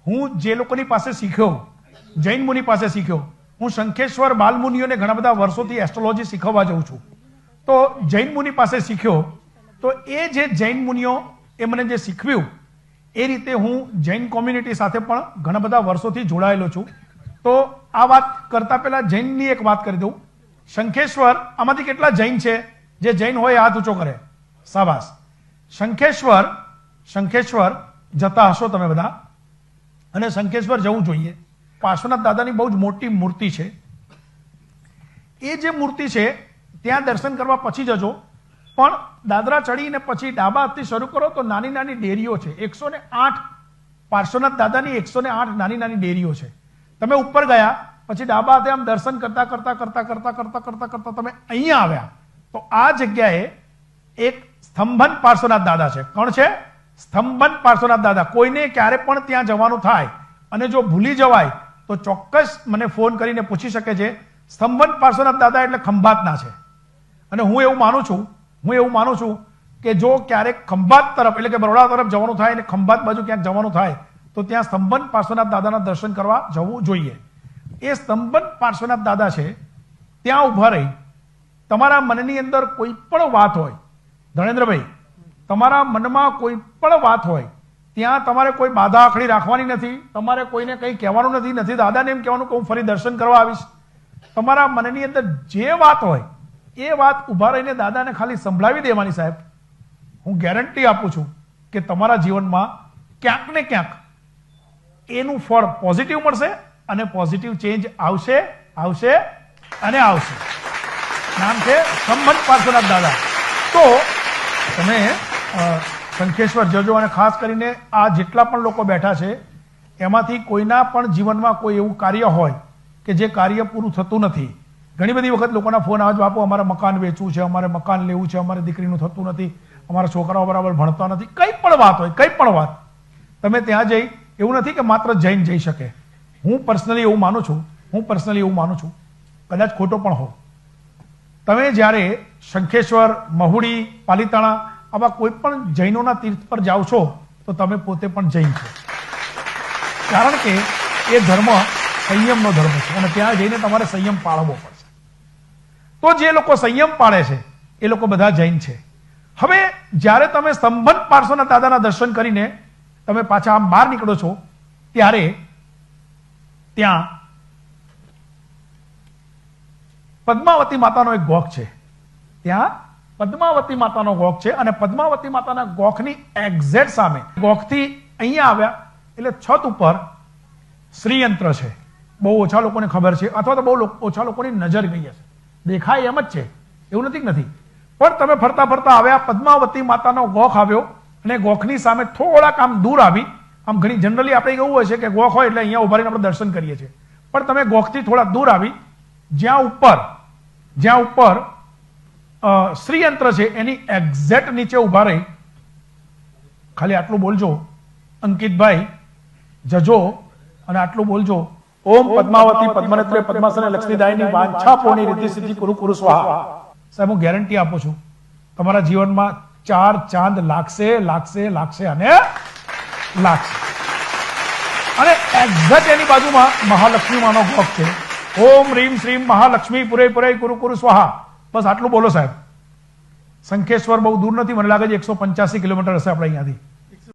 હું જે લોકોની પાસે શીખ્યો, જૈન મુનિ પાસે શીખ્યો, હું શંખેશ્વર બાલમુનિઓને ઘણા બધા વર્ષોથી એસ્ટ્રોલોજી શીખવવા જાઉં છું. તો જૈન મુનિ પાસે શીખ્યો, તો એ જે જૈન મુનિઓ એ મને જે શીખવ્યું એ રીતે હું જૈન કોમ્યુનિટી સાથે પણ ઘણા બધા વર્ષોથી જોડાયેલો છું. તો આ વાત કરતા પહેલા જૈનની એક વાત કરી દઉં. શંખેશ્વર, આમાંથી કેટલા જૈન છે? જે જૈન હોય હાથ ઊંચો કરે. શાબાશ. શંખેશ્વર જતા હશો તમે બધા, અને શંખેશ્વર જવું જોઈએ. પાર્શ્વનાથ દાદાની બહુ જ મોટી મૂર્તિ છે. એ જે મૂર્તિ છે ત્યાં દર્શન કરવા પછી જજો, પણ દાદરા ચડીને પછી ડાબા હાથથી શરૂ કરો તો નાની નાની ડેરીઓ છે. 108 પાર્શ્વનાથ દાદાની 108 નાની નાની ડેરીઓ છે. તમે ઉપર ગયા પછી ડાબા હાથે આમ દર્શન કરતા કરતા કરતા કરતા કરતા કરતા કરતા તમે અહીંયા આવ્યા તો આ જગ્યાએ એક સ્તંભન પાર્શ્વનાથ દાદા છે. કોણ છે? સ્તંભન પાર્શ્વનાથ દાદા. કોઈને ક્યારે પણ ત્યાં જવાનું થાય અને જો ભૂલી જવાય તો ચોક્કસ મને ફોન કરીને પૂછી શકે છે. સ્તંભન પાર્શ્વનાથ દાદા એટલે ખંભાતના છે. અને હું એવું માનું છું કે જો ક્યારેક ખંભાત તરફ એટલે કે બરોડા તરફ જવાનું થાય અને ખંભાત બાજુ ક્યાંક જવાનું થાય તો ત્યાં સ્તંભન પાર્શ્વનાથ દાદાના દર્શન કરવા જવું જોઈએ. એ સ્તંભન પાર્શ્વનાથ દાદા છે, ત્યાં ઊભા રહી તમારા મનની અંદર કોઈ પણ વાત હોય, ધણેન્દ્રભાઈ, તમારા મનમાં કોઈ પણ વાત હોય, ત્યાં તમારે કોઈ બાધા આખડી રાખવાની નથી. તમારે કોઈને કંઈ કહેવાનું નથી. દાદાને એમ કહેવાનું કે હું ફરી દર્શન કરવા આવીશ. તમારા મનની અંદર જે વાત હોય એ વાત ઊભા રહીને દાદાને ખાલી સંભળાવી દેવાની. સાહેબ, હું ગેરંટી આપું છું કે તમારા જીવનમાં ક્યાંક ને ક્યાંક એનું ફળ પોઝિટિવ મળશે અને પોઝિટિવ ચેન્જ આવશે. નામ છે સ્તંભન પાર્શ્વનાથ દાદા. તો તમે શંખેશ્વર જજો, અને ખાસ કરીને આ જેટલા પણ લોકો બેઠા છે એમાંથી કોઈના પણ જીવનમાં કોઈ એવું કાર્ય હોય કે જે કાર્ય પૂરું થતું નથી. ઘણી બધી વખત લોકોના ફોન આવે છે, બાપુ અમારે મકાન વેચવું છે, અમારે મકાન લેવું છે, અમારે દીકરીનું થતું નથી, અમારા છોકરાઓ બરાબર ભણતા નથી, કંઈ પણ વાત હોય, કંઈ પણ વાત, તમે ત્યાં જઈ, એવું નથી કે માત્ર જૈન જઈ શકે. હું પર્સનલી એવું માનું છું, કદાચ ખોટો પણ હોઉં. તમે જ્યારે શંખેશ્વર, મહુડી, પાલીતાણા આવા કોઈ પણ જૈનોના તીર્થ પર જાઓ છો તો તમે પોતે પણ જૈન છો. કારણ કે એ ધર્મ સંયમનો ધર્મ છે અને ત્યાં જઈને તમારે સંયમ પાળવો પડશે. તો જે લોકો સંયમ પાળે છે એ લોકો બધા જૈન છે. હવે જ્યારે તમે સ્તંભન પાર્શ્વનાથ દાદાના દર્શન કરીને તમે પાછા આમ બહાર નીકળો છો ત્યારે ત્યાં પદ્માવતી માતાનો એક ગોખ છે. ત્યાં પદ્માવતી માતાનો ગોખ છે અને પદ્માવતી માતાના ગોખની એક્ઝેક્ટ સામે, ગોખથી અહીંયા આવ્યા એટલે છત ઉપર શ્રીયંત્ર છે. બહુ ઓછા લોકોને ખબર છે, અથવા તો બહુ ઓછા લોકોની નજર ગઈ હશે. દેખાય એમ જ છે, એવું નથી. પણ તમે ફરતા ફરતા આવ્યા, પદ્માવતી માતાનો ગોખ આવ્યો અને ગોખની સામે થોડાક આમ દૂર આવી, આમ ઘણી જનરલી આપણે એવું હોય છે કે ગોખ હોય એટલે અહીંયા ઉભા રહીને આપણે દર્શન કરીએ છીએ, પણ તમે ગોખથી થોડા દૂર આવી, જ્યાં ઉપર શ્રીયંત્ર છે એની એક્ઝેક્ટ નીચે ઉભા રહી ખાલી આટલું બોલજો, અંકિતભાઈ જજો અને આટલું બોલજો, ઓમ પદ્માવતી પદ્મનેત્રે પદ્માસને લક્ષ્મીદાયની વાંછા પૂર્ણી રિદ્ધિ સિદ્ધિ કુરુ સ્વાહા. સાહેબ, હું ગેરંટી આપું છું તમારા જીવનમાં 4 ચાંદ લાગશે અને એક્ઝેક્ટ એની બાજુમાં મહાલક્ષ્મી માનો ગોખ છે. ઓમ રીમ શ્રીમ મહાલક્ષ્મી પુરે કુરુ સ્વાહા. બસ આટલું બોલો સાહેબ. શંખેશ્વર બહુ દૂર નથી, મને લાગે છે 185 કિલોમીટર હશે આપણે અહીંયાથી.